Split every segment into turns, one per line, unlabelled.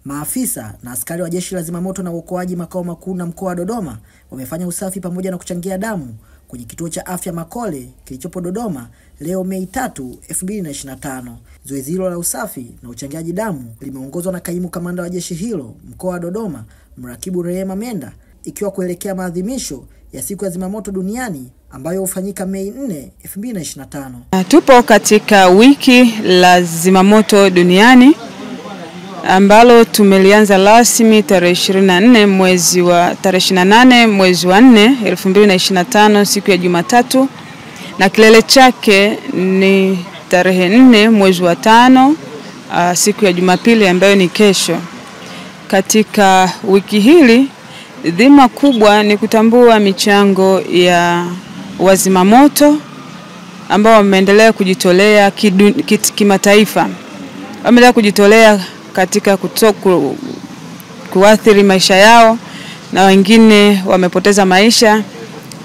Maafisa na askari wa Jeshi la Zimamoto na Uokoaji makao makuu na mkoa wa Dodoma wamefanya usafi pamoja na kuchangia damu kwenye kituo cha afya Makole kilichopo Dodoma leo Mei 3, 2025. Zoezi hilo la usafi na uchangiaji damu limeongozwa na kaimu kamanda wa jeshi hilo mkoa wa Dodoma, Mrakibu Rehema Menda, ikiwa kuelekea ya siku ya Zimamoto duniani ambayo hufanyika Mei 4, 2025.
Tupo katika wiki la Zimamoto duniani ambalo tumelianza rasmi tarehe 28 mwezi wa 4 2025 siku ya Jumatatu, na kilele chake ni tarehe 4 mwezi wa 5 siku ya Jumapili ambayo ni kesho. Katika wiki hili dhima kubwa ni kutambua michango ya wazimamoto ambao wameendelea kujitolea kimataifa. Wameendelea kujitolea katika kuathiri maisha yao, na wengine wamepoteza maisha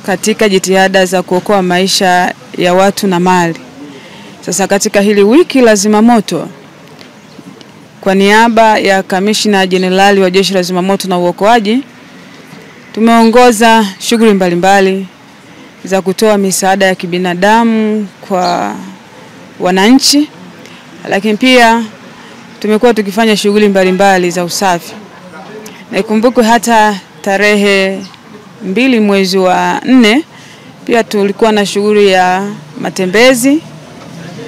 katika jitihada za kuokoa maisha ya watu na mali. Sasa katika hili wiki la Zimamoto, kwa niaba ya Kamishna Jenerali wa Jeshi la Zimamoto na Uokoaji, tumeongoza shughuli mbalimbali za kutoa misaada ya kibinadamu kwa wananchi, lakini pia tumekuwa tukifanya shughuli mbalimbali za usafi. Na ikumbukwe hata tarehe 2 mwezi wa 4 pia tulikuwa na shughuli ya matembezi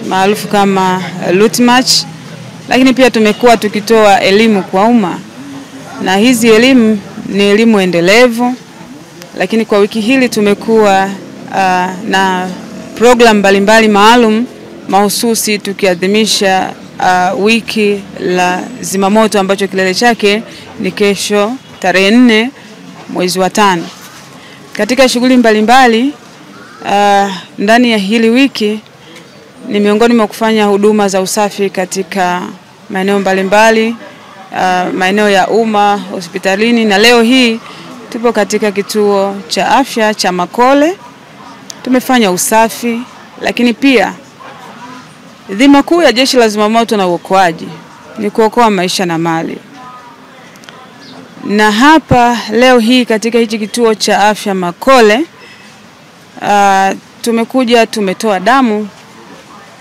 maarufu kama Route March, lakini pia tumekuwa tukitoa elimu kwa umma, na hizi elimu ni elimu endelevu. Lakini kwa wiki hili tumekuwa na program mbalimbali maalum mahususi tukiadhimisha wiki la Zimamoto ambacho kilele chake ni kesho tarehe 4 mwezi wa 5. Katika shughuli mbalimbali ndani ya hili wiki ni miongoni mwa kufanya huduma za usafi katika maeneo mbalimbali, maeneo ya umma, hospitalini, na leo hii tupo katika kituo cha afya cha Makole. Tumefanya usafi, lakini pia dhima kuu ya Jeshi la Zimamoto na Uokoaji ni kuokoa maisha na mali. Na hapa leo hii katika hichi kituo cha afya Makole tumetoa damu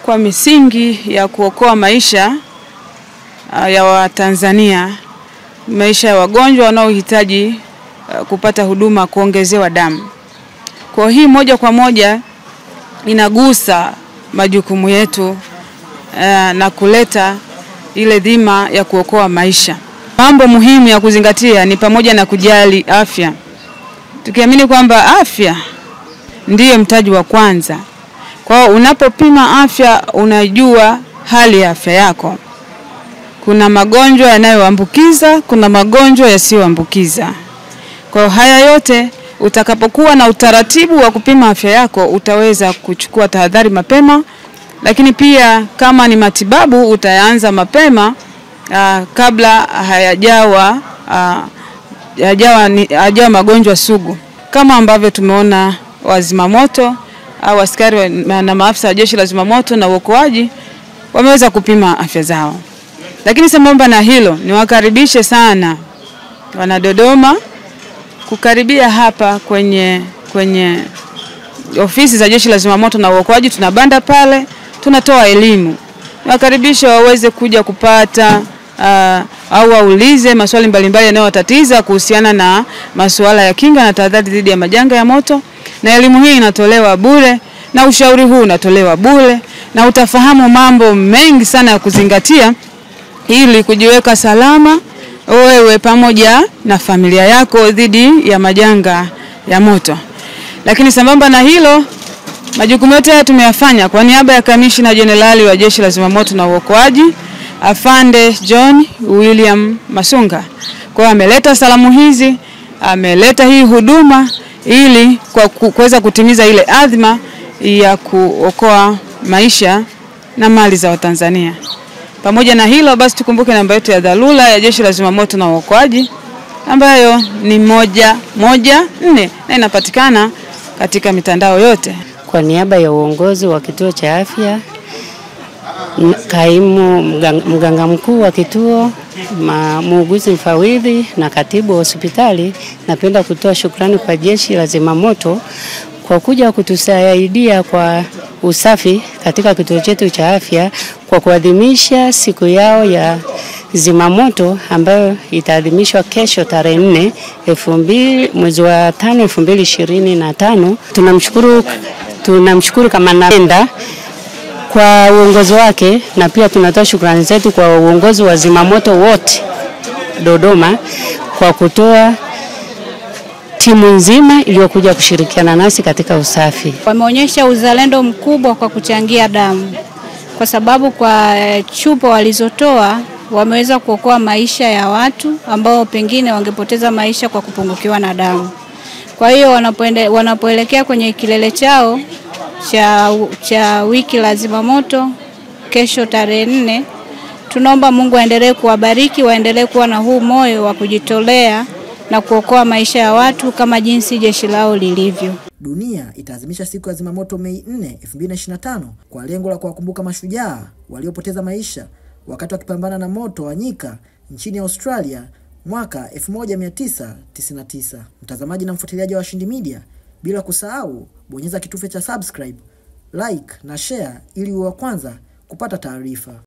kwa misingi ya kuokoa maisha ya Watanzania, maisha ya wagonjwa wanaohitaji kupata huduma kuongezewa damu. Kwa hii moja kwa moja inagusa majukumu yetu na kuleta ile dhima ya kuokoa maisha. Mambo muhimu ya kuzingatia ni pamoja na kujali afya, tukiamini kwamba afya ndiyo mtaji wa kwanza. Kwa unapopima afya unajua hali ya afya yako. Kuna magonjwa yanayoambukiza, kuna magonjwa yasiyoambukiza. Kwa haya yote utakapokuwa na utaratibu wa kupima afya yako utaweza kuchukua tahadhari mapema, lakini pia kama ni matibabu utaanza mapema kabla hayajawa magonjwa sugu, kama ambavyo tumeona wazimamoto au askari na maafisa wa Jeshi la Zimamoto na Uokoaji wameweza kupima afya zao. Lakini sambamba na hilo niwakaribishe sana wana Dodoma kukaribia hapa kwenye ofisi za Jeshi la Zimamoto na Uokoaji. Tuna banda pale, tunatoa elimu. Niwakaribishe waweze kuja kupata au waulize maswali mbalimbali yanayowatatiza kuhusiana na masuala ya kinga na tahadhari dhidi ya majanga ya moto. Na elimu hii inatolewa bure, na ushauri huu unatolewa bure, na utafahamu mambo mengi sana ya kuzingatia ili kujiweka salama wewe pamoja na familia yako dhidi ya majanga ya moto. Lakini sambamba na hilo, majukumu yote haya tumeyafanya kwa niaba ya Kamishna Jenerali wa Jeshi la Zimamoto na Uokoaji, Afande John William Masunga. Kwa ameleta salamu hizi, ameleta hii huduma ili kuweza kutimiza ile adhima ya kuokoa maisha na mali za Watanzania. Pamoja na hilo basi tukumbuke namba yetu ya dharura ya Jeshi la Zimamoto na Uokoaji ambayo ni 114 na inapatikana katika mitandao yote.
Kwa niaba ya uongozi wa kituo cha afya, kaimu mganga mkuu wa kituo muuguzi mfawidhi na katibu wa hospitali, napenda kutoa shukrani kwa Jeshi la Zimamoto kwa kuja kutusaidia kwa usafi katika kituo chetu cha afya kwa kuadhimisha siku yao ya zimamoto ambayo itaadhimishwa kesho tarehe 4 mwezi wa 5 2025. Tunamshukuru kama napenda kwa uongozi wake, na pia tunatoa shukrani zetu kwa uongozi wa zimamoto wote Dodoma kwa kutoa timu nzima iliyokuja kushirikiana nasi katika usafi.
Wameonyesha uzalendo mkubwa kwa kuchangia damu, kwa sababu kwa chupa walizotoa wameweza kuokoa maisha ya watu ambao pengine wangepoteza maisha kwa kupungukiwa na damu. Kwa hiyo wanapoelekea kwenye kilele chao cha wiki la zimamoto kesho tarehe 4, tunaomba Mungu aendelee kuwabariki, waendelee kuwa na huu moyo wa kujitolea na kuokoa maisha ya watu kama jinsi jeshi lao lilivyo.
Dunia itaadhimisha siku ya zimamoto Mei 4, 2025 kwa lengo la kuwakumbuka mashujaa waliopoteza maisha wakati wakipambana na moto wa nyika nchini Australia mwaka 1999. Mtazamaji na mfuatiliaji wa Washindi Media, bila kusahau bonyeza kitufe cha subscribe, like na share ili uwe wa kwanza kupata taarifa.